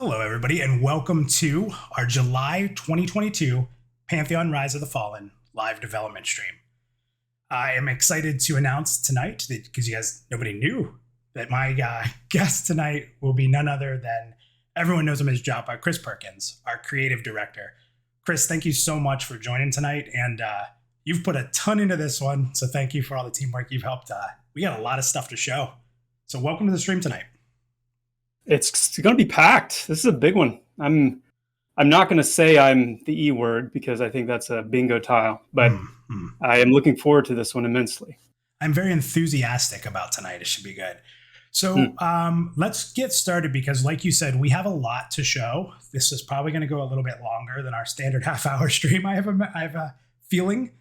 Hello, everybody, and welcome to our July 2022 Pantheon Rise of the Fallen live development stream. I am excited to announce tonight, because you guys, nobody knew, that my guest tonight will be none other than, everyone knows him as Joppa, Chris Perkins, our creative director. Chris, thank you so much for joining tonight, and you've put a ton into this one, so thank you for all the teamwork you've helped. We got a lot of stuff to show. So welcome to the stream tonight. It's going to be packed. This is a big one. I'm not going to say I'm the E word because I think that's a bingo tile, but I am looking forward to this one immensely. I'm very enthusiastic about tonight. It should be good. So let's get started because, like you said, we have a lot to show. This is probably going to go a little bit longer than our standard half-hour stream. I have a feeling.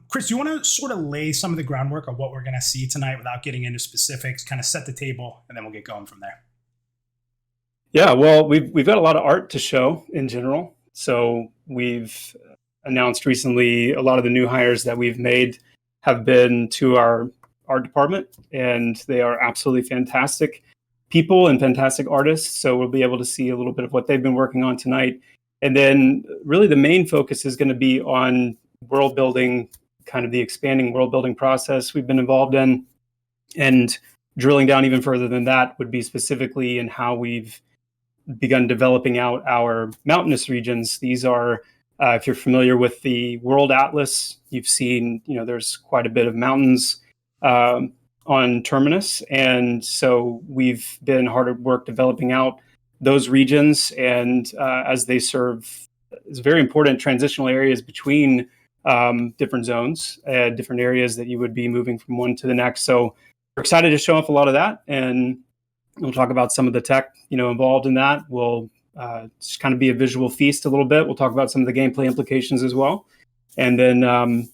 Chris, you want to sort of lay some of the groundwork of what we're going to see tonight without getting into specifics, kind of set the table, and then we'll get going from there. Yeah, well, we've got a lot of art to show in general. So we've announced recently a lot of the new hires that we've made have been to our art department, and they are absolutely fantastic people and fantastic artists. So we'll be able to see a little bit of what they've been working on tonight. And then really the main focus is going to be on world building, kind of the expanding world building process we've been involved in. And drilling down even further than that would be specifically in how we've begun developing out our mountainous regions. These are, if you're familiar with the World Atlas, you've seen, there's quite a bit of mountains on Terminus. And so we've been hard at work developing out those regions. And as they serve as very important transitional areas between different zones, different areas that you would be moving from one to the next. So we're excited to show off a lot of that. And we'll talk about some of the tech, involved in that. We'll just kind of be a visual feast a little bit. We'll talk about some of the gameplay implications as well. And then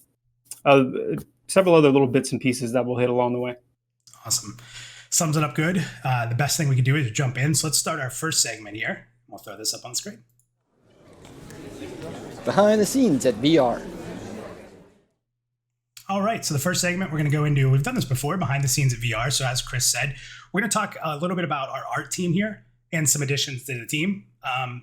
several other little bits and pieces that we'll hit along the way. Awesome. Sums it up good. The best thing we can do is jump in. So let's start our first segment here. We'll throw this up on the screen. Behind the scenes at VR. All right, so the first segment we're going to go into, we've done this before, behind the scenes at VR. So as Chris said, we're going to talk a little bit about our art team here and some additions to the team.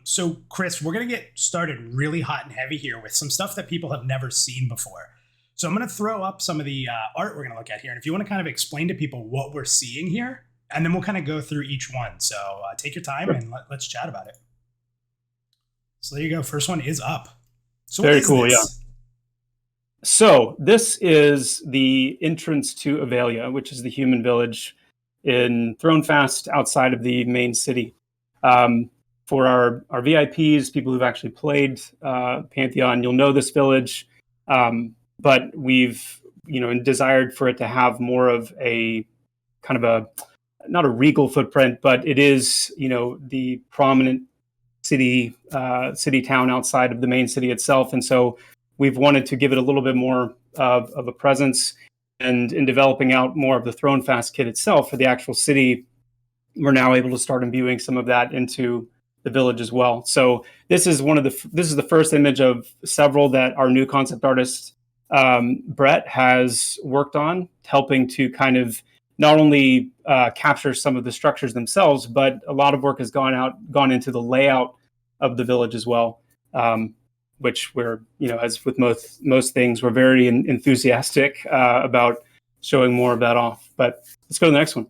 So Chris, we're going to get started really hot and heavy here with some stuff that people have never seen before. So I'm going to throw up some of the art we're going to look at here. And if you want to kind of explain to people what we're seeing here, and then we'll kind of go through each one. So take your time and let's chat about it. So there you go. First one is up. So very cool, yeah. So this is the entrance to Avelia, which is the human village in Thronefast outside of the main city. For our VIPs, people who've actually played Pantheon, you'll know this village, but we've desired for it to have more of a kind of not a regal footprint, but it is the prominent city town outside of the main city itself, and so we've wanted to give it a little bit more of a presence, and in developing out more of the Thronefast kit itself for the actual city, we're now able to start imbuing some of that into the village as well. So this is the first image of several that our new concept artist Brett has worked on, helping to kind of not only capture some of the structures themselves, but a lot of work has gone into the layout of the village as well. Which we're, as with most things, we're very enthusiastic about showing more of that off. But let's go to the next one.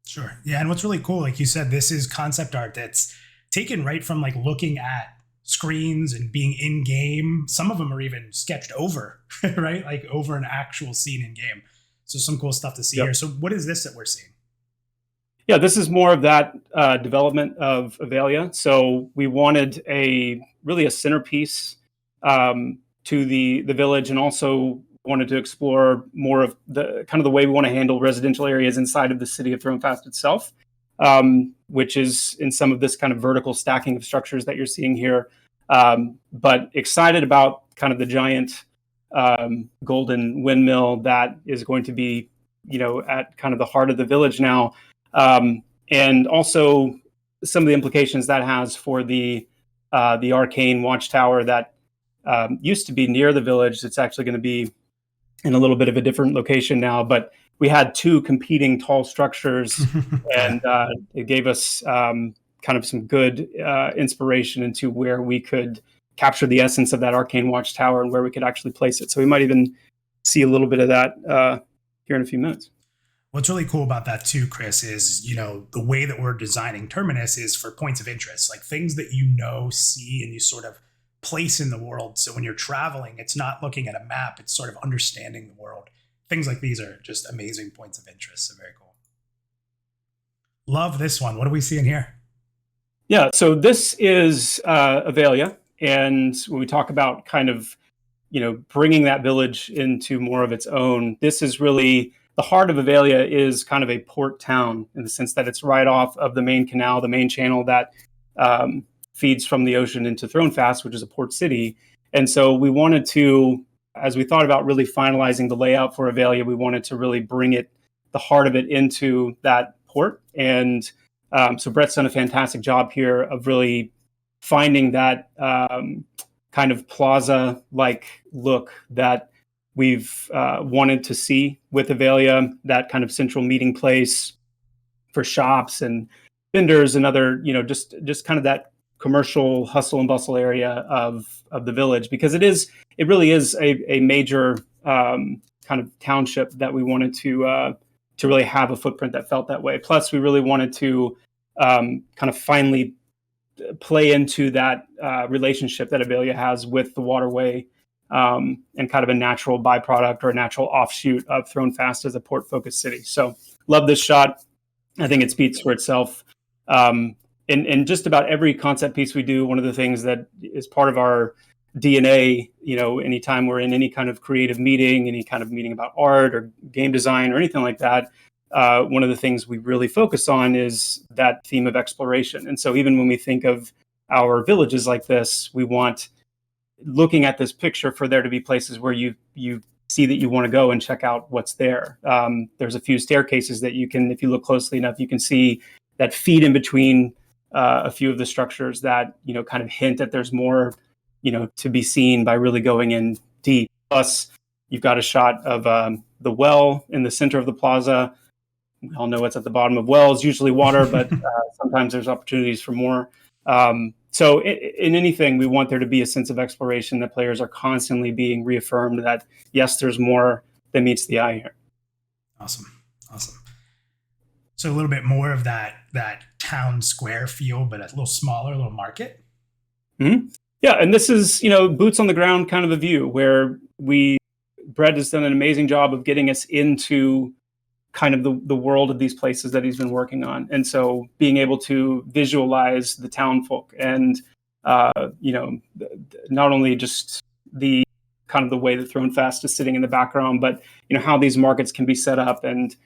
Sure. Yeah, and what's really cool, like you said, this is concept art that's taken right from like looking at screens and being in game. Some of them are even sketched over, right? Like over an actual scene in game. So some cool stuff to see here. So what is this that we're seeing? Yeah, this is more of that development of Avelia. So we wanted really a centerpiece to the village, and also wanted to explore more of the kind of the way we want to handle residential areas inside of the city of Thronefast itself, which is in some of this kind of vertical stacking of structures that you're seeing here. But excited about kind of the giant golden windmill that is going to be, at kind of the heart of the village now. And also some of the implications that has for the arcane watchtower that used to be near the village. It's actually going to be in a little bit of a different location now, but we had two competing tall structures, and it gave us kind of some good inspiration into where we could capture the essence of that arcane watchtower and where we could actually place it. So we might even see a little bit of that here in a few minutes. What's really cool about that too, Chris, is, the way that we're designing Terminus is for points of interest, like things that see, and you sort of place in the world. So when you're traveling, it's not looking at a map, it's sort of understanding the world. Things like these are just amazing points of interest. So very cool. Love this one. What are we seeing here? Yeah, so this is Avelia. And when we talk about kind of, bringing that village into more of its own, this is really the heart of Avelia is kind of a port town in the sense that it's right off of the main canal, the main channel that feeds from the ocean into Thronefast, which is a port city. And so we wanted to, as we thought about really finalizing the layout for Avelia, we wanted to really bring the heart of it into that port. And so Brett's done a fantastic job here of really finding that kind of plaza-like look that we've wanted to see with Avelia, that kind of central meeting place for shops and vendors and other, just kind of that commercial hustle and bustle area of the village, because it really is a major kind of township that we wanted to really have a footprint that felt that way. Plus, we really wanted to kind of finally play into that relationship that Avelia has with the waterway, and kind of a natural byproduct or a natural offshoot of Thronefast as a port-focused city. So love this shot. I think it speaks for itself. In just about every concept piece we do, one of the things that is part of our DNA, anytime we're in any kind of creative meeting, any kind of meeting about art or game design or anything like that, one of the things we really focus on is that theme of exploration. And so even when we think of our villages like this, we want, looking at this picture, for there to be places where you see that you want to go and check out what's there. There's a few staircases that you can, if you look closely enough, you can see that feed in between a few of the structures that, kind of hint that there's more, to be seen by really going in deep. Plus, you've got a shot of the well in the center of the plaza. We all know what's at the bottom of wells, usually water, but sometimes there's opportunities for more. So in anything, we want there to be a sense of exploration, that players are constantly being reaffirmed that, yes, there's more than meets the eye here. Awesome. So a little bit more of that town square feel, but a little smaller, a little market. Mm-hmm. Yeah, and this is, boots on the ground kind of a view where Brett has done an amazing job of getting us into kind of the world of these places that he's been working on. And so being able to visualize the town folk and, not only just the kind of the way that Thronefast is sitting in the background, but, how these markets can be set up. And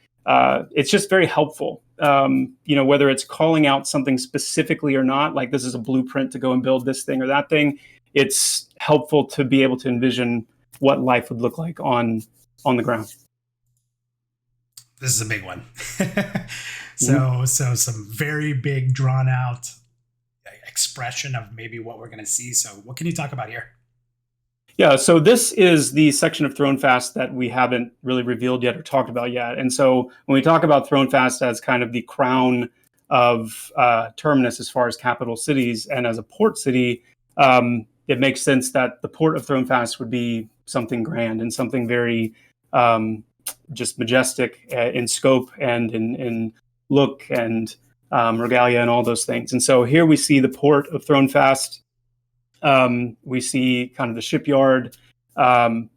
it's just very helpful, whether it's calling out something specifically or not, like this is a blueprint to go and build this thing or that thing. It's helpful to be able to envision what life would look like on the ground. This is a big one. So some very big, drawn out expression of maybe what we're going to see. So what can you talk about here? Yeah, so this is the section of Thronefast that we haven't really revealed yet or talked about yet. And so when we talk about Thronefast as kind of the crown of Terminus as far as capital cities and as a port city, it makes sense that the port of Thronefast would be something grand and something very just majestic in scope and in look and regalia and all those things. And so here we see the port of Thronefast. We see kind of the shipyard, and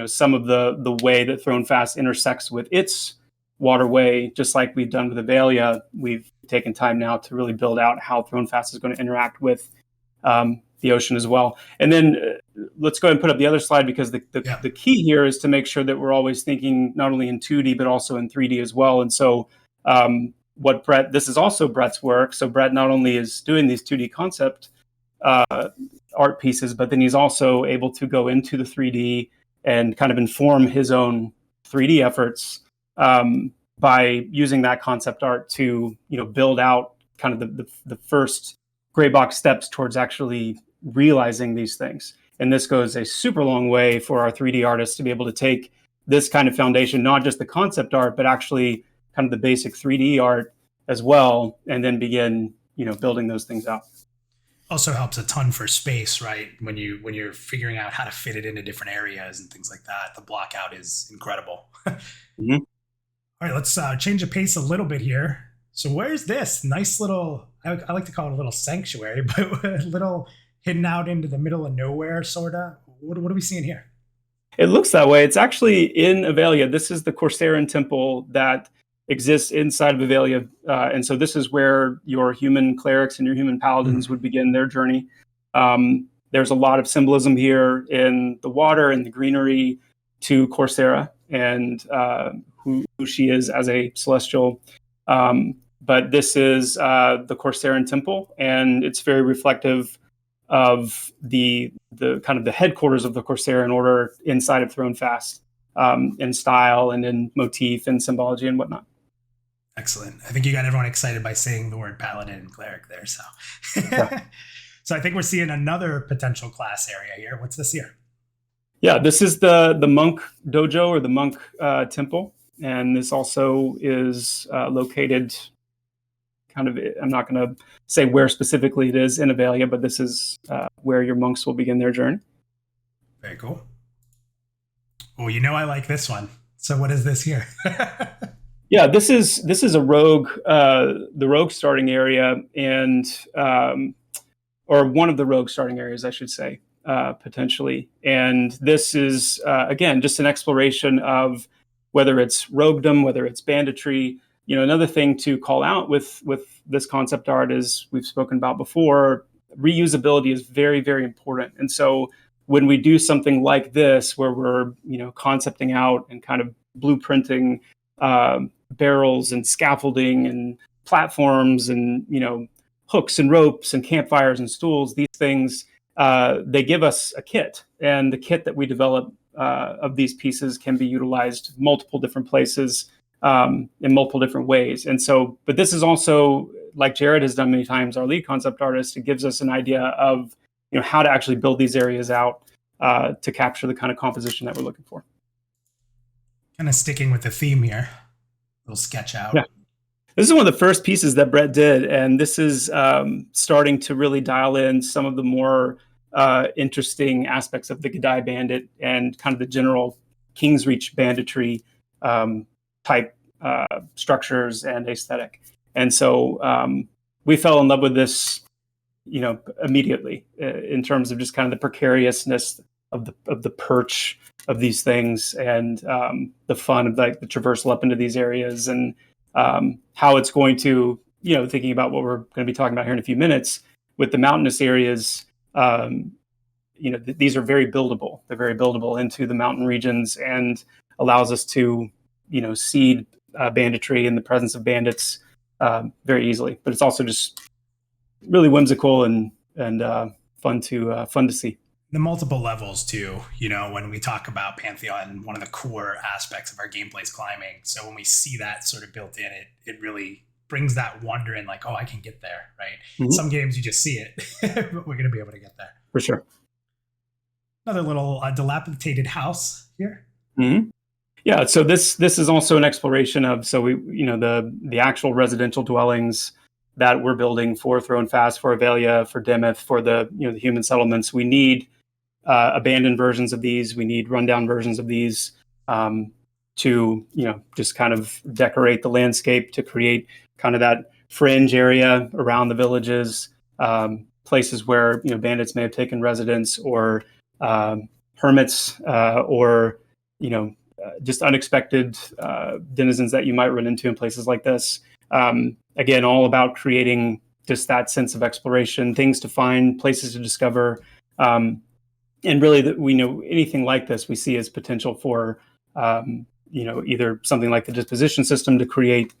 some of the way that Thronefast intersects with its waterway, just like we've done with Avelia. We've taken time now to really build out how Thronefast is going to interact with the ocean as well. And then let's go ahead and put up the other slide, because the key here is to make sure that we're always thinking not only in 2D, but also in 3D as well. And so this is also Brett's work. So Brett not only is doing these 2D concept art pieces, but then he's also able to go into the 3D and kind of inform his own 3D efforts by using that concept art to build out kind of the first gray box steps towards actually realizing these things. And this goes a super long way for our 3D artists to be able to take this kind of foundation, not just the concept art, but actually kind of the basic 3D art as well, and then begin building those things out. Also helps a ton for space, right? When you're figuring out how to fit it into different areas and things like that, the block out is incredible. Mm-hmm. All right, let's change the pace a little bit here. So where's this nice little, I like to call it a little sanctuary, but a little hidden out into the middle of nowhere, sort of? What are we seeing here? It looks that way. It's actually in Avelia. This is the Corsairian temple that exists inside of Avelia. And so this is where your human clerics and your human paladins would begin their journey. There's a lot of symbolism here in the water and the greenery to Corsaira and who she is as a celestial. But this is the Corsairian temple, and it's very reflective of the kind of the headquarters of the Corsairian order inside of Thronefast, in style and in motif and symbology and whatnot. Excellent. I think you got everyone excited by saying the word paladin and cleric there. So, Yeah. So I think we're seeing another potential class area here. What's this here? Yeah, this is the monk dojo or the monk temple, and this also is located kind of, I'm not going to say where specifically it is in Avelia, but this is where your monks will begin their journey. Very cool. Oh, I like this one. So what is this here? Yeah, this is a rogue, the rogue starting area, and or one of the rogue starting areas, I should say, potentially. And this is again just an exploration of whether it's roguedom, whether it's banditry. Another thing to call out with this concept art is we've spoken about before. Reusability is very, very important, and so when we do something like this, where we're concepting out and kind of blueprinting barrels and scaffolding and platforms and hooks and ropes and campfires and stools, these things they give us a kit, and the kit that we develop of these pieces can be utilized multiple different places in multiple different ways. And so, but this is also, like Jared has done many times, our lead concept artist, it gives us an idea of how to actually build these areas out to capture the kind of composition that we're looking for. Kind of sticking with the theme here. Little sketch out. Yeah. This is one of the first pieces that Brett did, and this is starting to really dial in some of the more interesting aspects of the Gadai Bandit and kind of the general King's Reach banditry type structures and aesthetic. And so we fell in love with this, immediately in terms of just kind of the precariousness of the perch of these things, and the fun of the traversal up into these areas, and how it's going to, thinking about what we're going to be talking about here in a few minutes with the mountainous areas. These are very buildable. They're very buildable into the mountain regions, and allows us to, seed banditry in the presence of bandits very easily. But it's also just really whimsical and fun to see. The multiple levels too, when we talk about Pantheon, one of the core aspects of our gameplay is climbing. So when we see that sort of built in, it really brings that wonder in, like, oh, I can get there, right? Mm-hmm. Some games you just see it, but we're going to be able to get there. For sure. Another little dilapidated house here. Mm-hmm. Yeah, so this is also an exploration of, so we, the actual residential dwellings that we're building for Thronefast, for Avelia, for Demeth, for the the human settlements. We need abandoned versions of these. We need rundown versions of these to just kind of decorate the landscape, to create kind of that fringe area around the villages, places where bandits may have taken residence, or hermits, or just unexpected denizens that you might run into in places like this. Again, all about creating just that sense of exploration, things to find, places to discover. And really, we know anything like this we see as potential for, either something like the disposition system to create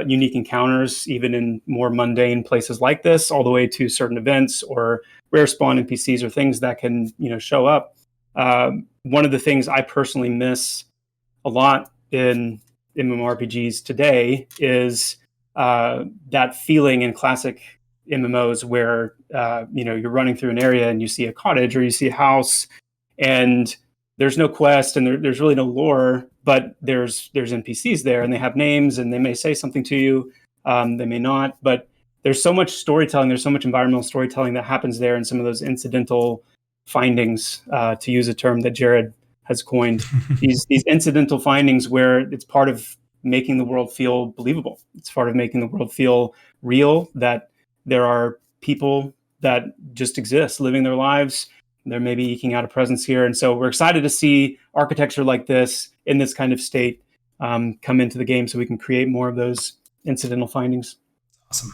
unique encounters, even in more mundane places like this, all the way to certain events or rare spawn NPCs or things that can, show up. One of the things I personally miss a lot in MMORPGs today is that feeling in classic MMOs where you're running through an area and you see a cottage or you see a house, and there's no quest and there's really no lore, but there's NPCs there, and they have names, and they may say something to you, they may not, but there's so much storytelling, there's so much environmental storytelling that happens there, and some of those incidental findings, to use a term that Jared has coined, these incidental findings where it's part of making the world feel believable. It's part of making the world feel real, that there are people that just exist, living their lives. They're maybe eking out a presence here. And so we're excited to see architecture like this in this kind of state come into the game so we can create more of those incidental findings. Awesome.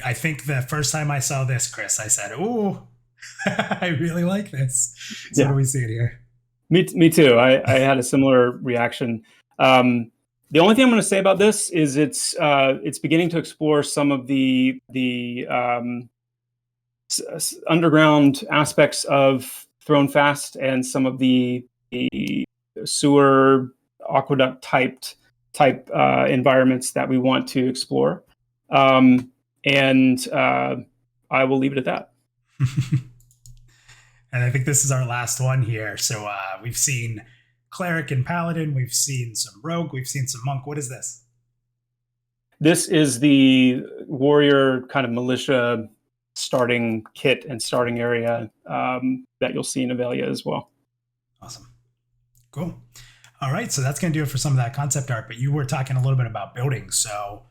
I think the first time I saw this, Chris, I said, "Ooh, I really like this." So what do we see it here? Me too. I had a similar reaction. The only thing I'm going to say about this is it's beginning to explore some of the underground aspects of Thrown Fast and some of the sewer aqueduct type environments that we want to explore. And I will leave it at that. And I think this is our last one here. So we've seen cleric and paladin. We've seen some rogue. We've seen some monk. What is this? This is the warrior kind of militia starting kit and starting area that you'll see in Avelia as well. Awesome. Cool. All right. So that's going to do it for some of that concept art. But you were talking a little bit about building. So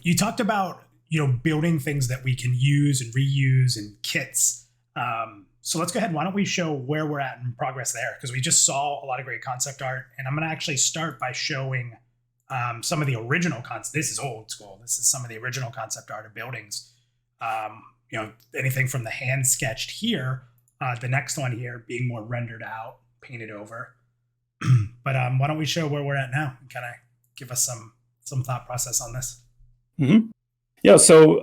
you talked about, building things that we can use and reuse and kits. So let's go ahead. Why don't we show where we're at in progress there? Because we just saw a lot of great concept art. And I'm going to actually start by showing some of the original concept. This is old school. This is some of the original concept art of buildings. Anything from the hand sketched here, the next one here being more rendered out, painted over. But why don't we show where we're at now and kind of give us some thought process on this? Mm-hmm. Yeah. So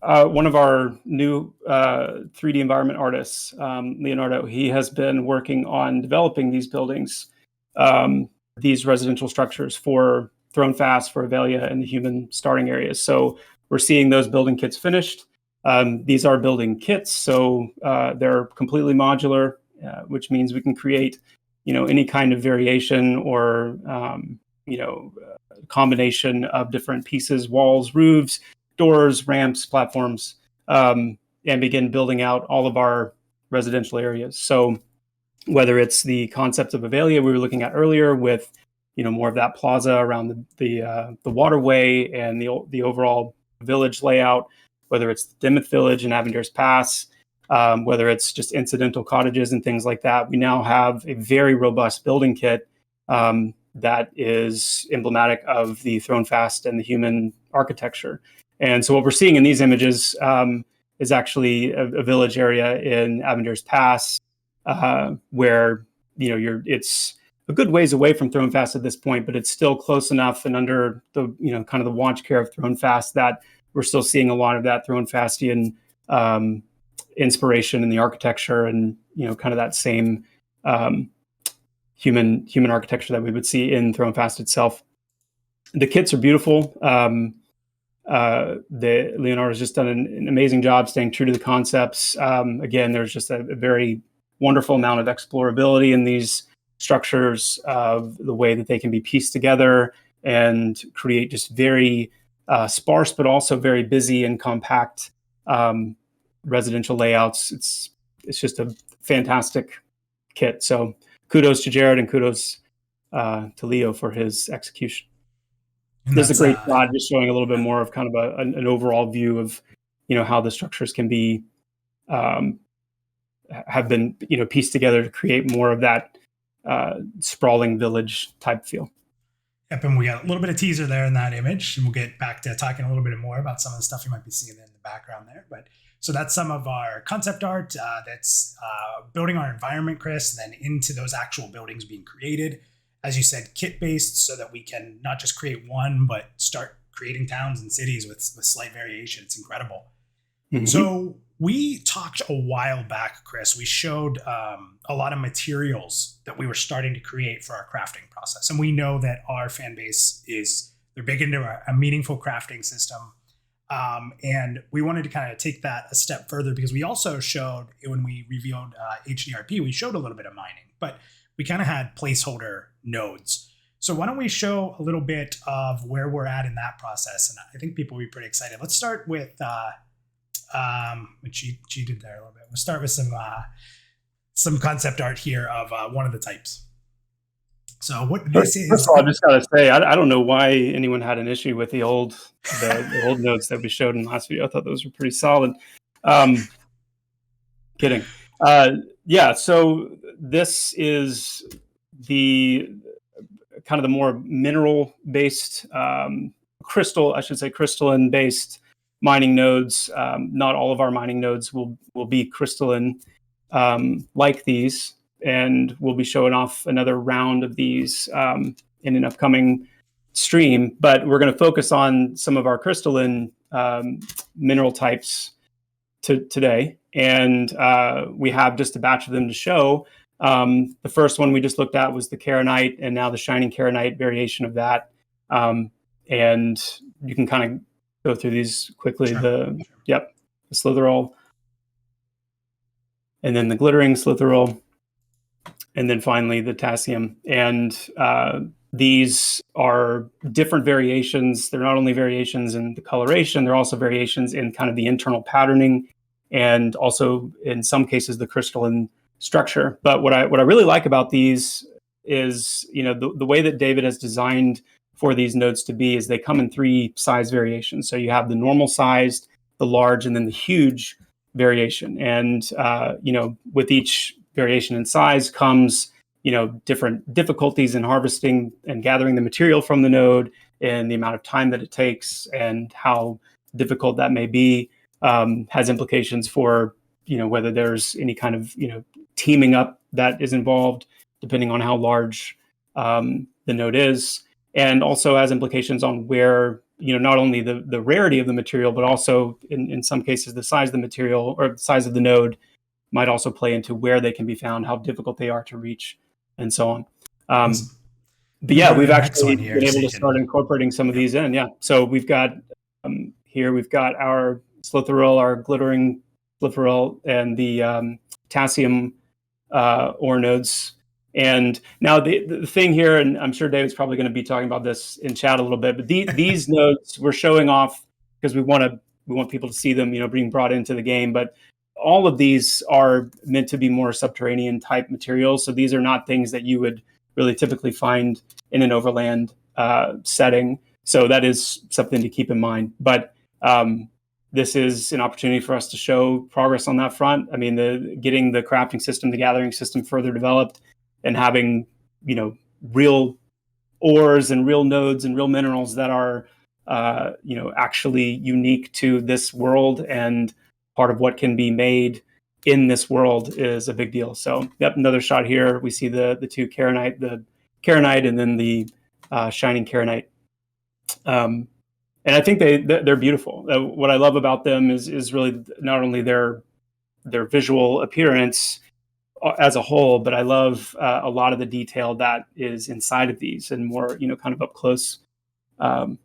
one of our new 3D environment artists, Leonardo, he has been working on developing these buildings, these residential structures for Thrown Fast, for Avelia, and the human starting areas. So we're seeing those building kits finished. These are building kits, so they're completely modular, which means we can create, any kind of variation or, combination of different pieces, walls, roofs, doors, ramps, platforms, and begin building out all of our residential areas. So whether it's the concept of Avelia we were looking at earlier with, more of that plaza around the waterway and the overall village layout, whether it's the Dimmoth Village and Avenger's Pass, whether it's just incidental cottages and things like that, we now have a very robust building kit that is emblematic of the Thrown Fast and the human architecture. And so what we're seeing in these images is actually a village area in Avenger's Pass, where it's a good ways away from Thrown Fast at this point, but it's still close enough and under the kind of the watch care of Thrown Fast that we're still seeing a lot of that Thrown Fastian inspiration in the architecture and kind of that same human architecture that we would see in Thrown Fast itself. The kits are beautiful. Leonardo's just done an amazing job staying true to the concepts. Again, there's just a very wonderful amount of explorability in these structures of the way that they can be pieced together and create just very sparse, but also very busy and compact residential layouts. It's just a fantastic kit. So kudos to Jared and kudos to Leo for his execution. This is a great shot, just showing a little bit more of kind of an overall view of, how the structures can be, have been, pieced together to create more of that sprawling village type feel. Yep, and we got a little bit of teaser there in that image, and we'll get back to talking a little bit more about some of the stuff you might be seeing in the background there. But so that's some of our concept art that's building our environment, Chris, and then into those actual buildings being created. As you said, kit-based, so that we can not just create one, but start creating towns and cities with slight variation. It's incredible. Mm-hmm. So we talked a while back, Chris. We showed a lot of materials that we were starting to create for our crafting process. And we know that our fan base they're big into a meaningful crafting system. And we wanted to kind of take that a step further because we also showed, when we revealed HDRP, we showed a little bit of mining, but we kind of had placeholder nodes. So why don't we show a little bit of where we're at in that process? And I think people will be pretty excited. Let's start with, cheated there a little bit. We'll start with some concept art here of one of the types. So what this is... First of all, I just got to say, I don't know why anyone had an issue with the old nodes that we showed in the last video. I thought those were pretty solid. Kidding. Yeah, so this is the kind of the more mineral-based, crystalline-based mining nodes. Not all of our mining nodes will be crystalline like these, and we'll be showing off another round of these in an upcoming stream. But we're going to focus on some of our crystalline mineral types today, and we have just a batch of them to show. The first one we just looked at was the Kharonite, and now the shining Kharonite variation of that. And you can kind of go through these quickly. Sure. The slitherol, and then the glittering slitherol, and then finally the Tassium. And these are different variations. They're not only variations in the coloration, they're also variations in kind of the internal patterning, and also in some cases the crystalline structure. But what I really like about these is, the way that David has designed for these nodes to be is they come in 3 size variations. So you have the normal sized, the large, and then the huge variation. And with each variation in size comes different difficulties in harvesting and gathering the material from the node, and the amount of time that it takes and how difficult that may be has implications for whether there's any kind of teaming up that is involved depending on how large the node is, and also has implications on where not only the rarity of the material, but also in some cases the size of the material or the size of the node might also play into where they can be found, how difficult they are to reach, and so on. But yeah, we've actually been able to start incorporating some of these in. Yeah, so we've got here we've got our slitherol, our glittering slitherol, and the Tassium ore nodes. And now the thing here, and I'm sure David's probably going to be talking about this in chat a little bit, but these nodes we're showing off because we want people to see them, being brought into the game. But all of these are meant to be more subterranean type materials. So these are not things that you would really typically find in an overland setting. So that is something to keep in mind. But this is an opportunity for us to show progress on that front. I mean, getting the crafting system, the gathering system further developed, and having real ores and real nodes and real minerals that are actually unique to this world and part of what can be made in this world is a big deal. So yep, another shot here. We see the 2 Kharonite, the Kharonite, and then the shining Kharonite. And I think they're beautiful. What I love about them is really not only their visual appearance as a whole, but I love a lot of the detail that is inside of these and more, kind of up close to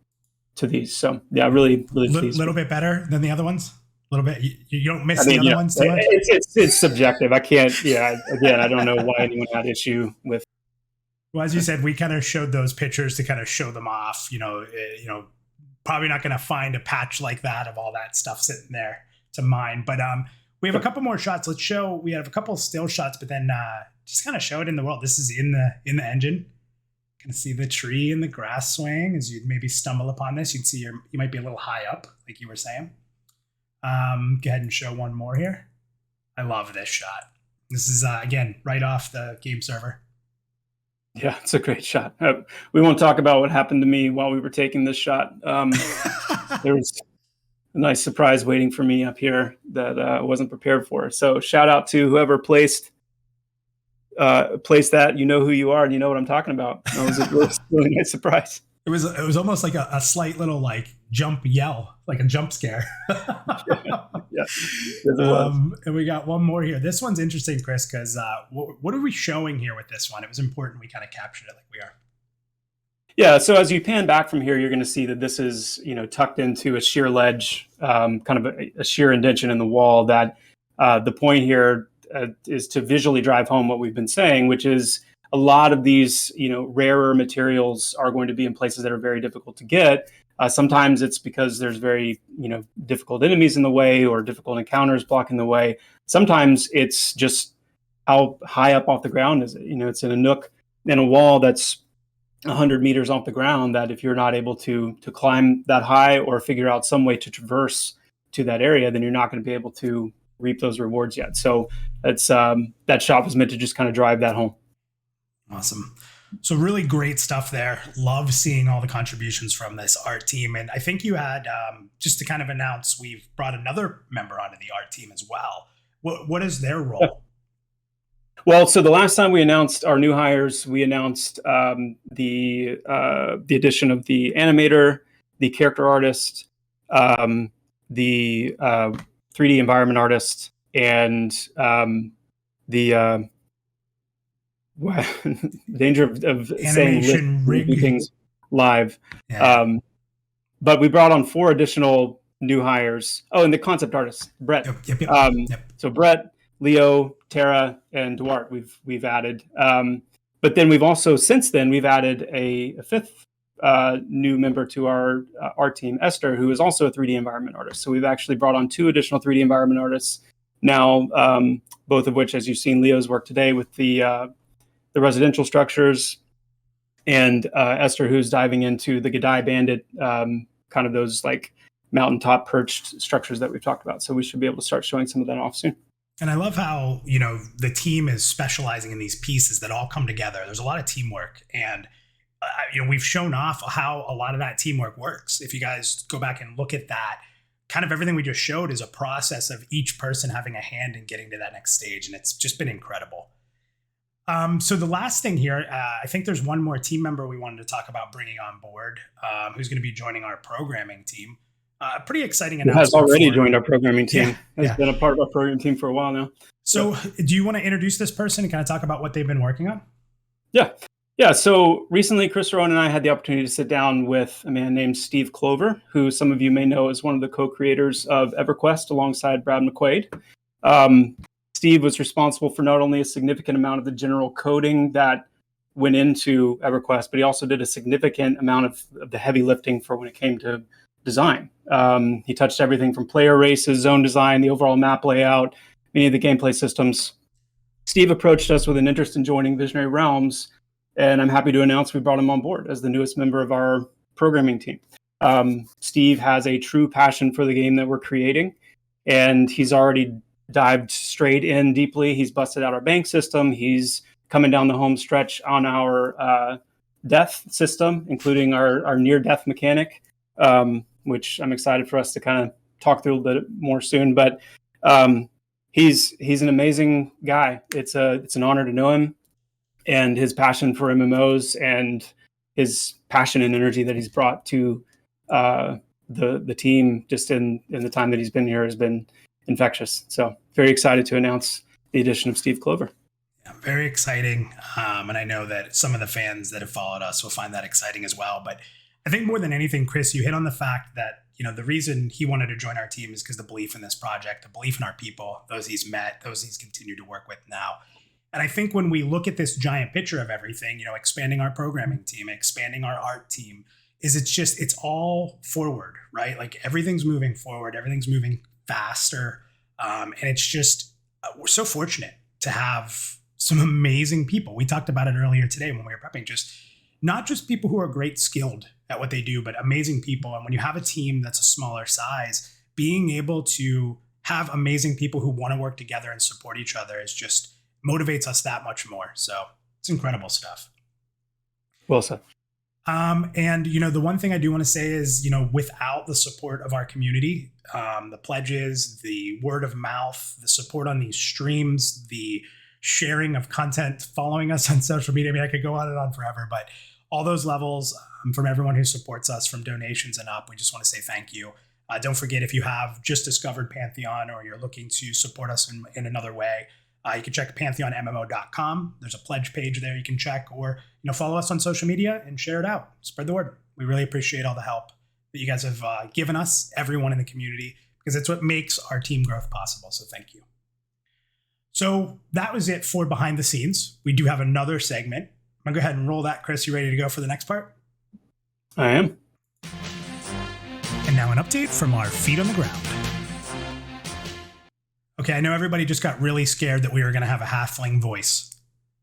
these. So yeah, really pleased. A little bit better than the other ones. A little bit. You don't miss the other ones too much. It's subjective. I can't. Yeah. Again, I don't know why anyone had issue with. Well, as you said, we kind of showed those pictures to kind of show them off. Probably not going to find a patch like that of all that stuff sitting there to mine. But we have a couple more shots. We have a couple still shots, but then just kind of show it in the world. This is in the engine. You can see the tree and the grass swaying as you'd maybe stumble upon this. You'd see you might be a little high up, like you were saying. Go ahead and show one more here. I love this shot. This is, again, right off the game server. Yeah, it's a great shot. We won't talk about what happened to me while we were taking this shot. There was a nice surprise waiting for me up here that I wasn't prepared for. So shout out to whoever placed that. You know who you are and you know what I'm talking about. That was a really nice surprise. It was almost like a slight little jump yell, like a jump scare. Yeah. And we got one more here. This one's interesting, Chris, because what are we showing here with this one? It was important we kind of captured it like we are. Yeah, so as you pan back from here, you're going to see that this is tucked into a sheer ledge, kind of a sheer indention in the wall. That the point here is to visually drive home what we've been saying, which is a lot of these, rarer materials are going to be in places that are very difficult to get. Sometimes it's because there's very, difficult enemies in the way or difficult encounters blocking the way. Sometimes it's just how high up off the ground is it? It's in a nook in a wall that's 100 meters off the ground, that if you're not able to climb that high or figure out some way to traverse to that area, then you're not going to be able to reap those rewards yet. So it's that shop is meant to just kind of drive that home. Awesome. So really great stuff there. Love seeing all the contributions from this art team. And I think you had, just to kind of announce, we've brought another member onto the art team as well. What is their role? Well, so the last time we announced our new hires, we announced the addition of the animator, the character artist, the 3D environment artist, and the danger of saying things live. Yeah. But we brought on 4 additional new hires. Oh, and the concept artist, Brett. Yep. So Brett, Leo, Tara, and Duarte we've added. But then we've also, since then, we've added a 5th new member to our art team, Esther, who is also a 3D environment artist. So we've actually brought on 2 additional 3D environment artists now, both of which, as you've seen Leo's work today with the residential structures, and Esther, who's diving into the Gadai Bandit, kind of those like mountaintop perched structures that we've talked about. So we should be able to start showing some of that off soon. And I love how, the team is specializing in these pieces that all come together. There's a lot of teamwork, and we've shown off how a lot of that teamwork works. If you guys go back and look at that, kind of everything we just showed is a process of each person having a hand in getting to that next stage. And it's just been incredible. So the last thing here, I think there's one more team member we wanted to talk about bringing on board, who's going to be joining our programming team. A pretty exciting announcement. Has already joined our programming team. Has been a part of our programming team for a while now. So do you want to introduce this person and kind of talk about what they've been working on? Yeah. So recently, Chris Rowan and I had the opportunity to sit down with a man named Steve Clover, who some of you may know is one of the co-creators of EverQuest alongside Brad McQuaid. Steve was responsible for not only a significant amount of the general coding that went into EverQuest, but he also did a significant amount of the heavy lifting for when it came to design. He touched everything from player races, zone design, the overall map layout, many of the gameplay systems. Steve approached us with an interest in joining Visionary Realms, and I'm happy to announce we brought him on board as the newest member of our programming team. Steve has a true passion for the game that we're creating, and he's already dived straight in deeply. He's busted out our bank system. He's coming down the home stretch on our death system, including our near-death mechanic, which I'm excited for us to kind of talk through a little bit more soon. But he's an amazing guy. It's an honor to know him, and his passion for MMOs and his passion and energy that he's brought to the team just in the time that he's been here has been infectious. So very excited to announce the addition of Steve Clover. Yeah, very exciting. And I know that some of the fans that have followed us will find that exciting as well. But I think more than anything, Chris, you hit on the fact that, the reason he wanted to join our team is because the belief in this project, the belief in our people, those he's met, those he's continued to work with now. And I think when we look at this giant picture of everything, expanding our programming team, expanding our art team, it's all forward, right? Like everything's moving forward, everything's moving faster. And it's just, we're so fortunate to have some amazing people. We talked about it earlier today when we were prepping, not just people who are great skilled at what they do, but amazing people. And when you have a team that's a smaller size, being able to have amazing people who want to work together and support each other is just motivates us that much more. So it's incredible stuff. Well said. And, the one thing I do want to say is, without the support of our community, the pledges, the word of mouth, the support on these streams, the sharing of content, following us on social media. I mean, I could go on and on forever, but all those levels from everyone who supports us from donations and up, we just want to say thank you. Don't forget, if you have just discovered Pantheon or you're looking to support us in another way, you can check pantheonmmo.com. There's a pledge page there you can check, or follow us on social media and share it out. Spread the word. We really appreciate all the help that you guys have given us, everyone in the community, because it's what makes our team growth possible. So thank you. So that was it for behind the scenes. We do have another segment. I'm going to go ahead and roll that. Chris, you ready to go for the next part? I am. And now an update from our feet on the ground. Okay, I know everybody just got really scared that we were going to have a halfling voice,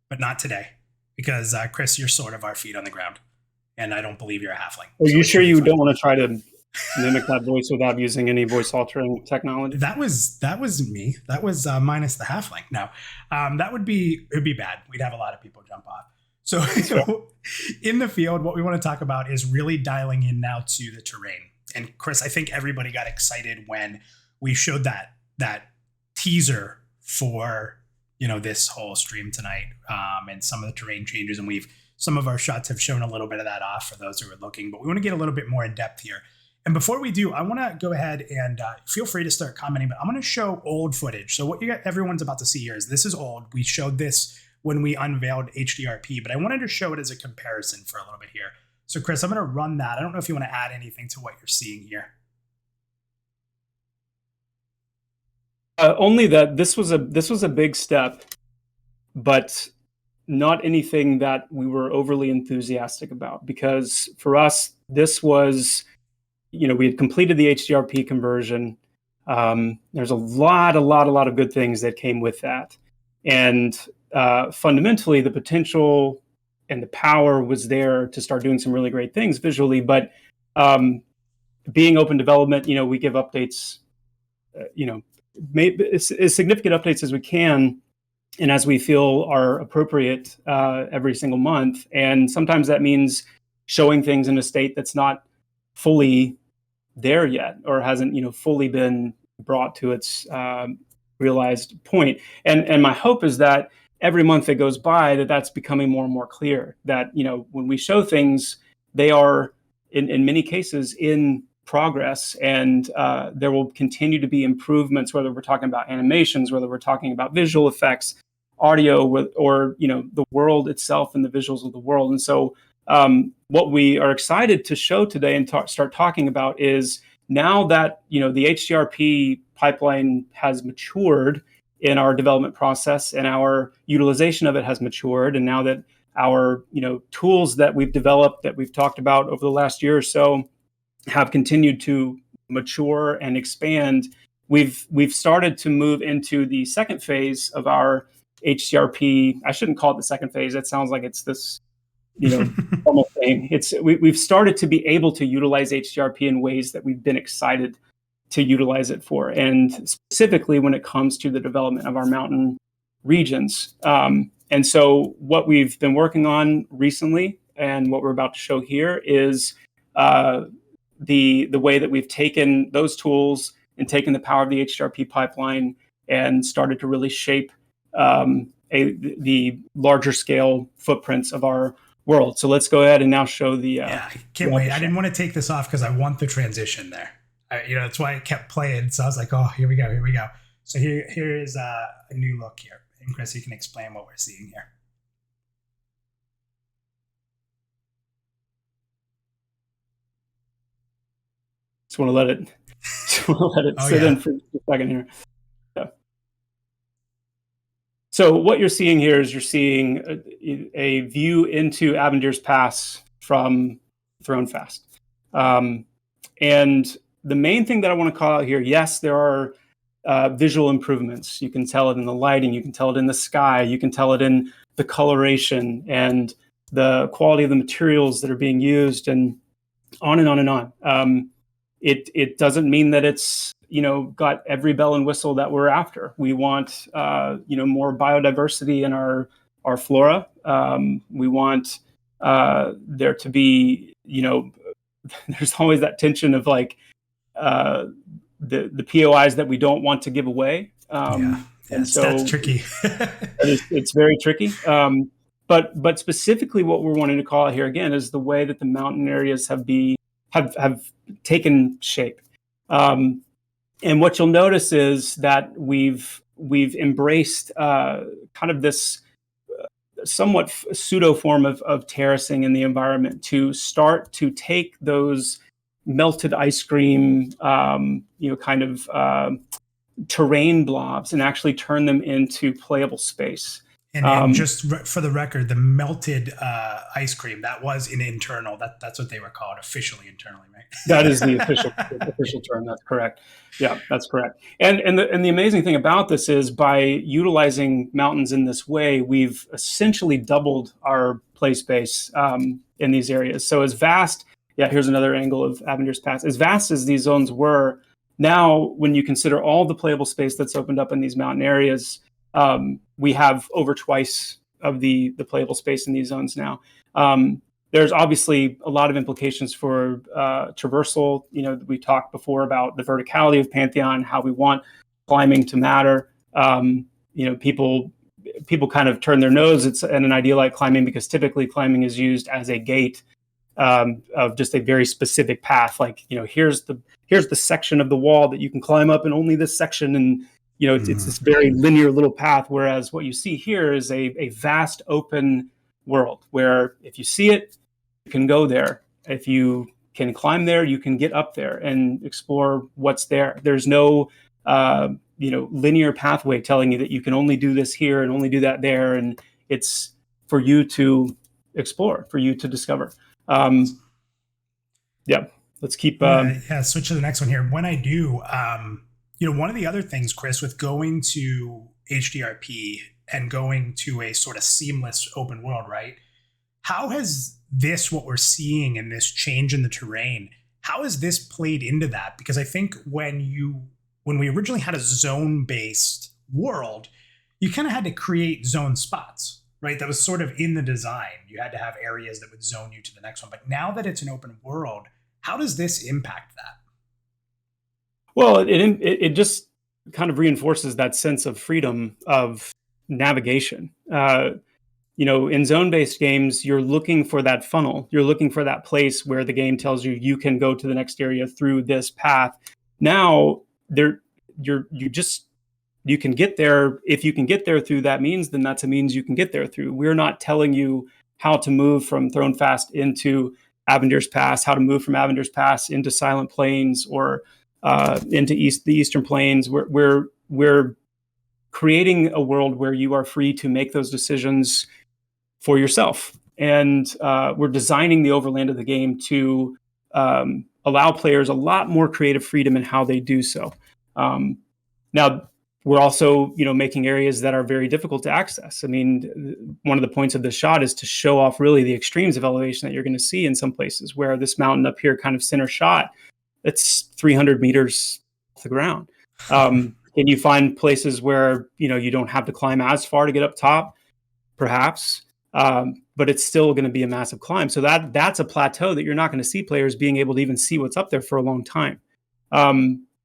but not today, because Chris, you're sort of our feet on the ground, and I don't believe you're a halfling. Are you sure you don't want to try to mimic that voice without using any voice altering technology? That was me. That was minus the halfling. No, it'd be bad. We'd have a lot of people jump off. So in the field, what we want to talk about is really dialing in now to the terrain. And Chris, I think everybody got excited when we showed that teaser for this whole stream tonight, and some of the terrain changes, and some of our shots have shown a little bit of that off for those who are looking, but we want to get a little bit more in depth here. And before we do, I want to go ahead and feel free to start commenting, but I'm going to show old footage. So what everyone's about to see here is this is old. We showed this when we unveiled HDRP, but I wanted to show it as a comparison for a little bit here. So Chris, I'm going to run that. I don't know if you want to add anything to what you're seeing here. Only that this was a big step, but not anything that we were overly enthusiastic about, because for us, this was, we had completed the HDRP conversion. There's a lot of good things that came with that. And fundamentally, the potential and the power was there to start doing some really great things visually. But being open development, we give updates, as significant updates as we can and as we feel are appropriate every single month. And sometimes that means showing things in a state that's not fully there yet, or hasn't fully been brought to its realized point. And my hope is that every month that goes by, that's becoming more and more clear, that when we show things, they are in many cases in progress, and there will continue to be improvements, whether we're talking about animations, whether we're talking about visual effects, audio, or the world itself and the visuals of the world. And so what we are excited to show today and start talking about is, now that the HDRP pipeline has matured in our development process, and our utilization of it has matured, and now that our tools that we've developed, that we've talked about over the last year or so, have continued to mature and expand, we've started to move into the second phase of our HDRP. I shouldn't call it the second phase. That sounds like it's this normal thing. We've started to be able to utilize HDRP in ways that we've been excited to utilize it for, and specifically when it comes to the development of our mountain regions. And so what we've been working on recently, and what we're about to show here, is the way that we've taken those tools and taken the power of the HDRP pipeline and started to really shape the larger scale footprints of our world. So let's go ahead and now show the. I can't wait. I didn't want to take this off because I want the transition there. That's why I kept playing. So I was like, oh, here we go. So here is a new look here. And Chris, you can explain what we're seeing here. Just want to let it sit in for a second here. Yeah. So what you're seeing here is, you're seeing a view into Avendir's Pass from Thronefast. And the main thing that I want to call out here, yes, there are visual improvements. You can tell it in the lighting, you can tell it in the sky, you can tell it in the coloration and the quality of the materials that are being used, and on and on and on. It doesn't mean that it's got every bell and whistle that we're after. We want more biodiversity in our flora. We want there to be there's always that tension of like the POIs that we don't want to give away. And so that's tricky. it's very tricky. But specifically, what we're wanting to call out here again is the way that the mountain areas have taken shape. And what you'll notice is that we've embraced kind of this somewhat pseudo form of terracing in the environment to start to take those melted ice cream, kind of terrain blobs and actually turn them into playable space. And just for the record, the melted ice cream, that was an internal. That's what they were called officially internally, right? That is the official term. That's correct. Yeah, that's correct. And the amazing thing about this is by utilizing mountains in this way, we've essentially doubled our play space in these areas. So as vast, here's another angle of Avenger's Pass. As vast as these zones were, now when you consider all the playable space that's opened up in these mountain areas, we have over twice of the playable space in these zones now. There's obviously a lot of implications for traversal. We talked before about the verticality of Pantheon, how we want climbing to matter. People kind of turn their nose at an idea like climbing because typically climbing is used as a gate of just a very specific path. Like, here's the section of the wall that you can climb up, and only this section. And it's this very linear little path. Whereas what you see here is a vast open world where if you see it, you can go there. If you can climb there, you can get up there and explore what's there. There's no, linear pathway telling you that you can only do this here and only do that there. And it's for you to explore, for you to discover. Let's keep. Switch to the next one here. When I do, one of the other things, Chris, with going to HDRP and going to a sort of seamless open world, right? How has this, what we're seeing in this change in the terrain, how has this played into that? Because I think when we originally had a zone-based world, you kind of had to create zone spots, right? That was sort of in the design. You had to have areas that would zone you to the next one. But now that it's an open world, how does this impact that? Well, it just kind of reinforces that sense of freedom of navigation. In zone-based games, you're looking for that funnel. You're looking for that place where the game tells you can go to the next area through this path. Now, you can get there. If you can get there through that means, then that's a means you can get there through. We're not telling you how to move from Throne Fast into Avenger's Pass, how to move from Avenger's Pass into Silent Plains or into the Eastern Plains. We're creating a world where you are free to make those decisions for yourself. And we're designing the overland of the game to allow players a lot more creative freedom in how they do so. Now, we're also, making areas that are very difficult to access. I mean, one of the points of this shot is to show off really the extremes of elevation that you're going to see in some places, where this mountain up here, kind of center shot, it's 300 meters off the ground. Can you find places where, you don't have to climb as far to get up top? Perhaps. But it's still going to be a massive climb. So that's a plateau that you're not going to see players being able to even see what's up there for a long time.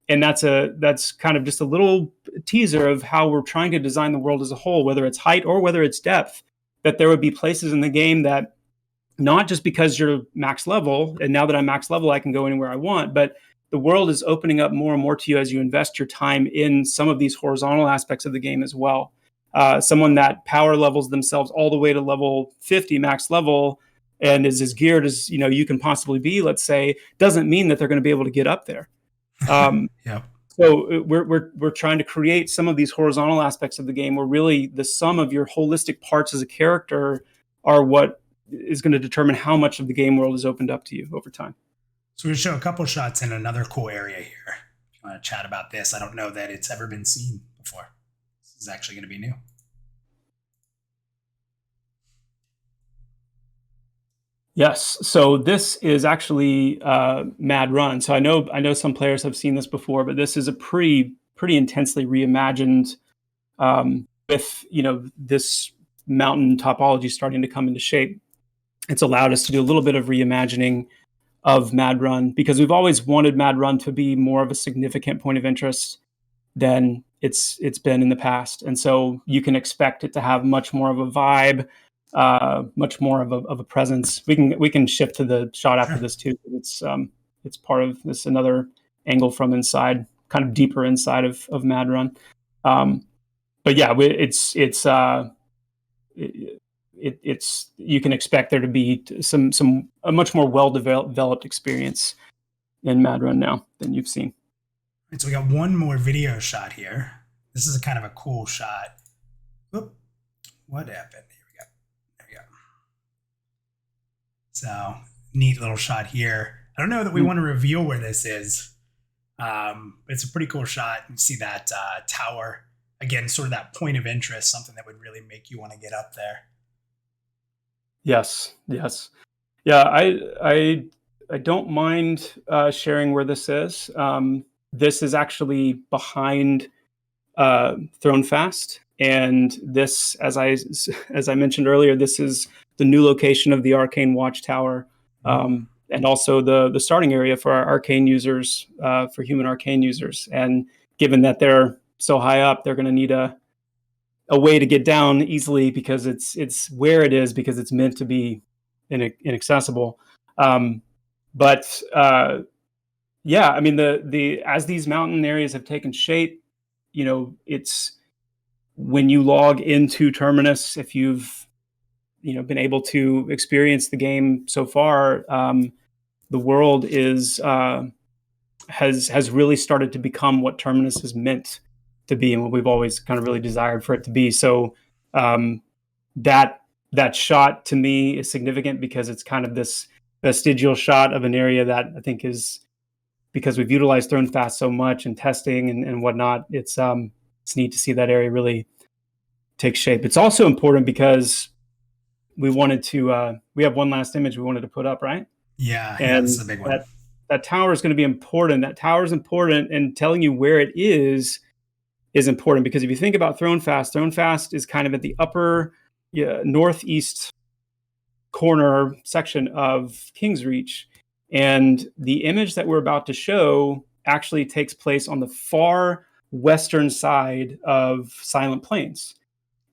And that's kind of just a little teaser of how we're trying to design the world as a whole, whether it's height or whether it's depth, that there would be places in the game that, not just because you're max level, and now that I'm max level, I can go anywhere I want, but the world is opening up more and more to you as you invest your time in some of these horizontal aspects of the game as well. Someone that power levels themselves all the way to level 50 max level and is as geared as you can possibly be, let's say, doesn't mean that they're going to be able to get up there. So we're trying to create some of these horizontal aspects of the game where really the sum of your holistic parts as a character are what is going to determine how much of the game world is opened up to you over time. So we show a couple shots in another cool area here. If you want to chat about this, I don't know that it's ever been seen before. This is actually going to be new. Yes. So this is actually Mad Run. So I know some players have seen this before, but this is a pretty intensely reimagined with this mountain topology starting to come into shape. It's allowed us to do a little bit of reimagining of Mad Run because we've always wanted Mad Run to be more of a significant point of interest than it's been in the past. And so you can expect it to have much more of a vibe, much more of a presence. We can shift to the shot after this too. It's part of this another angle from inside, kind of deeper inside of Mad Run. But yeah, it's you can expect there to be a much more well developed experience in Mad Run now than you've seen. Right, so we got one more video shot here. This is a kind of a cool shot. Oop, what happened? Here we go. There we go. So neat little shot here. I don't know that we want to reveal where this is. But it's a pretty cool shot. You see that tower again, sort of that point of interest, something that would really make you want to get up there. Yes. Yeah, I don't mind sharing where this is. This is actually behind Throne Fast, and this, as I mentioned earlier, this is the new location of the Arcane Watchtower, and also the starting area for our arcane users, for human arcane users. And given that they're so high up, they're going to need a way to get down easily, because it's where it is, because it's meant to be inaccessible. But yeah, I mean, the as these mountain areas have taken shape, it's when you log into Terminus, if you've been able to experience the game so far, the world has really started to become what Terminus is meant to be, and what we've always kind of really desired for it to be. So that shot to me is significant, because it's kind of this vestigial shot of an area that I think is, because we've utilized Throne Fast so much in testing and whatnot, it's neat to see that area really take shape. It's also important because we wanted to we have one last image we wanted to put up, right? Yeah, and that's the big one. That tower is going to be important. That tower is important, and telling you where it is important, because if you think about Throne Fast is kind of at the upper northeast corner section of King's Reach, and the image that we're about to show actually takes place on the far western side of Silent Plains.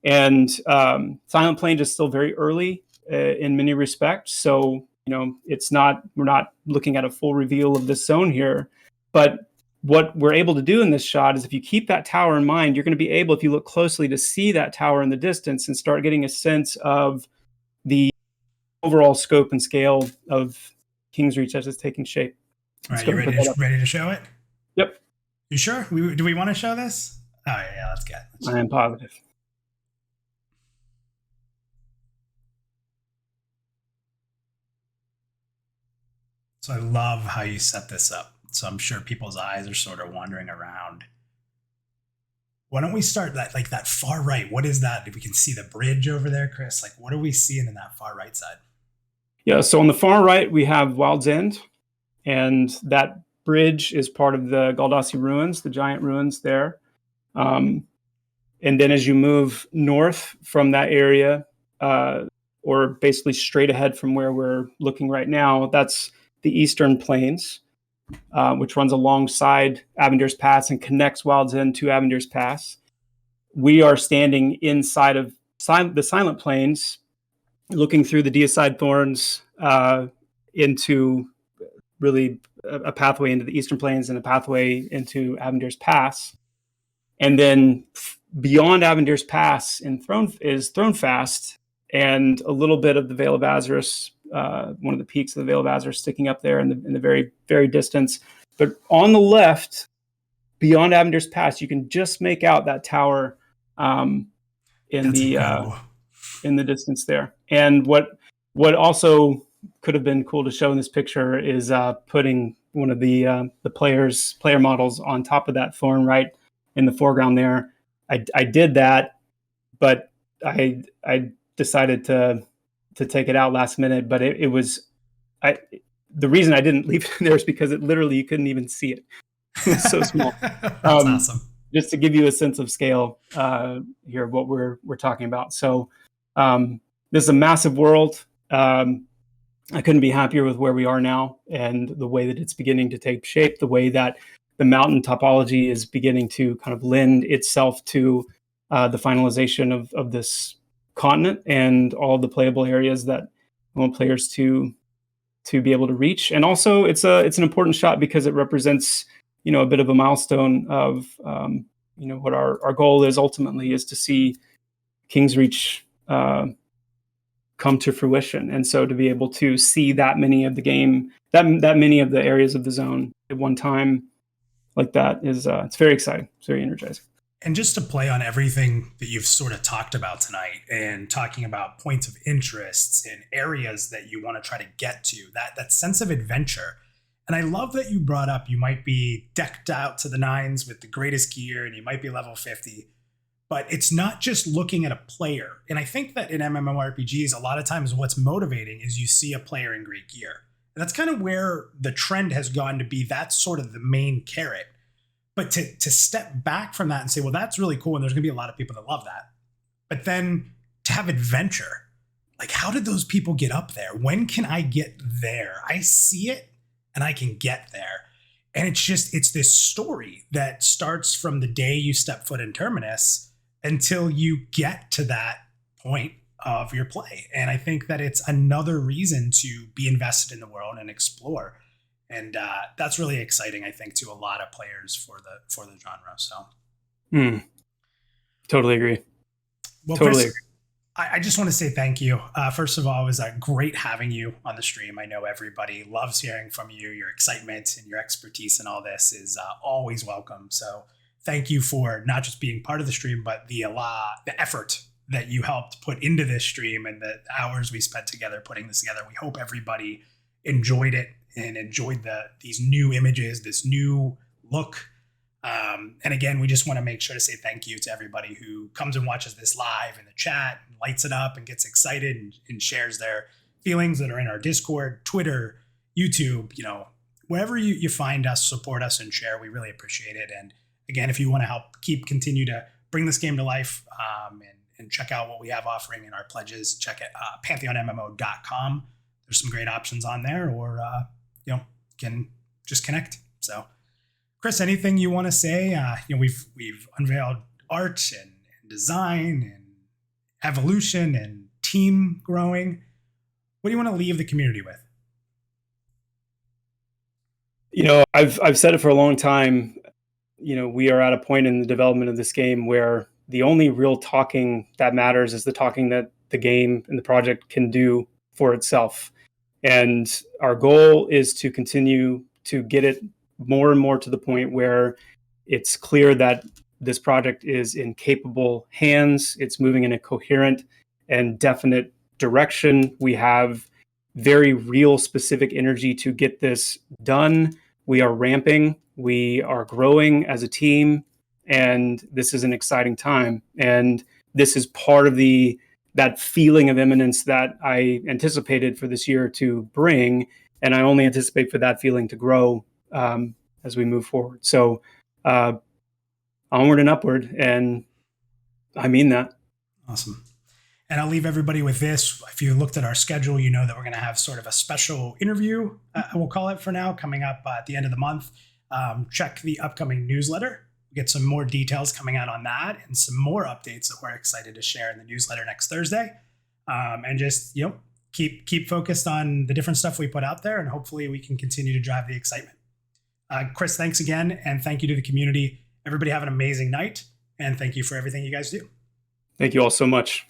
And Silent Plains is still very early in many respects, so we're not looking at a full reveal of this zone here. But what we're able to do in this shot is, if you keep that tower in mind, you're going to be able, if you look closely, to see that tower in the distance and start getting a sense of the overall scope and scale of King's Reach as it's taking shape. All right, you ready to show it? Yep. You sure? Do we want to show this? Oh yeah, let's get it. I am positive. So I love how you set this up. So I'm sure people's eyes are sort of wandering around. Why don't we start that far right? What is that? If we can see the bridge over there, Chris, what are we seeing in that far right side? Yeah, so on the far right, we have Wild's End, and that bridge is part of the Galdassi ruins, the giant ruins there. And then as you move north from that area, or basically straight ahead from where we're looking right now, that's the Eastern Plains, which runs alongside Avendir's Pass and connects Wild's End to Avendir's Pass. We are standing inside of the Silent Plains, looking through the Deicide Thorns into really a pathway into the Eastern Plains and a pathway into Avendir's Pass. And then beyond Avendir's Pass is Throne Fast, and a little bit of the Vale of Azurus, one of the peaks of the Vale of Azurus sticking up there in the very, very distance. But on the left, beyond Avendir's Pass, you can just make out that tower in the distance there. And what also could have been cool to show in this picture is putting one of the player models on top of that thorn right in the foreground there. I did that, but I decided to take it out last minute. But it was the reason I didn't leave it there is because it literally, you couldn't even see it. It was so small. That's awesome. Just to give you a sense of scale here of what we're talking about. So this is a massive world. I couldn't be happier with where we are now, and the way that it's beginning to take shape, the way that the mountain topology is beginning to kind of lend itself to the finalization of this continent and all the playable areas that I want players to be able to reach. And also it's an important shot because it represents, a bit of a milestone of, what our goal is ultimately, is to see King's Reach come to fruition. And so to be able to see that many of the game, that many of the areas of the zone at one time, like that is it's very exciting. It's very energizing. And just to play on everything that you've sort of talked about tonight and talking about points of interests and areas that you want to try to get to, that sense of adventure. And I love that you brought up you might be decked out to the nines with the greatest gear and you might be level 50, but it's not just looking at a player. And I think that in MMORPGs, a lot of times what's motivating is you see a player in great gear. And that's kind of where the trend has gone to be. That's sort of the main carrot. But to step back from that and say, well, that's really cool. And there's going to be a lot of people that love that. But then to have adventure, like how did those people get up there? When can I get there? I see it and I can get there. And it's this story that starts from the day you step foot in Terminus until you get to that point of your play. And I think that it's another reason to be invested in the world and explore. And that's really exciting, I think, to a lot of players for the genre. So, Totally agree. Well, totally Chris, I just want to say thank you. First of all, it was great having you on the stream. I know everybody loves hearing from you. Your excitement and your expertise in all this is always welcome. So, thank you for not just being part of the stream, but the effort that you helped put into this stream and the hours we spent together putting this together. We hope everybody enjoyed it and enjoyed these new images, this new look. And again, we just want to make sure to say thank you to everybody who comes and watches this live in the chat, and lights it up and gets excited and shares their feelings that are in our Discord, Twitter, YouTube, wherever you find us, support us and share. We really appreciate it. And again, if you want to help continue to bring this game to life and check out what we have offering in our pledges, check it pantheonmmo.com. There's some great options on there, or can just connect. So, Chris, anything you want to say? We've unveiled art and design and evolution and team growing. What do you want to leave the community with? I've said it for a long time. We are at a point in the development of this game where the only real talking that matters is the talking that the game and the project can do for itself. And our goal is to continue to get it more and more to the point where it's clear that this project is in capable hands. It's moving in a coherent and definite direction. We have very real specific energy to get this done. We are ramping. We are growing as a team. And this is an exciting time. And this is part of that feeling of imminence that I anticipated for this year to bring. And I only anticipate for that feeling to grow as we move forward. So onward and upward. And I mean that. Awesome. And I'll leave everybody with this. If you looked at our schedule, you know that we're going to have sort of a special interview, we'll call it for now, coming up at the end of the month. Check the upcoming newsletter. Get some more details coming out on that and some more updates that we're excited to share in the newsletter next Thursday. And just, keep focused on the different stuff we put out there, and hopefully we can continue to drive the excitement. Chris, thanks again. And thank you to the community. Everybody have an amazing night. And thank you for everything you guys do. Thank you all so much.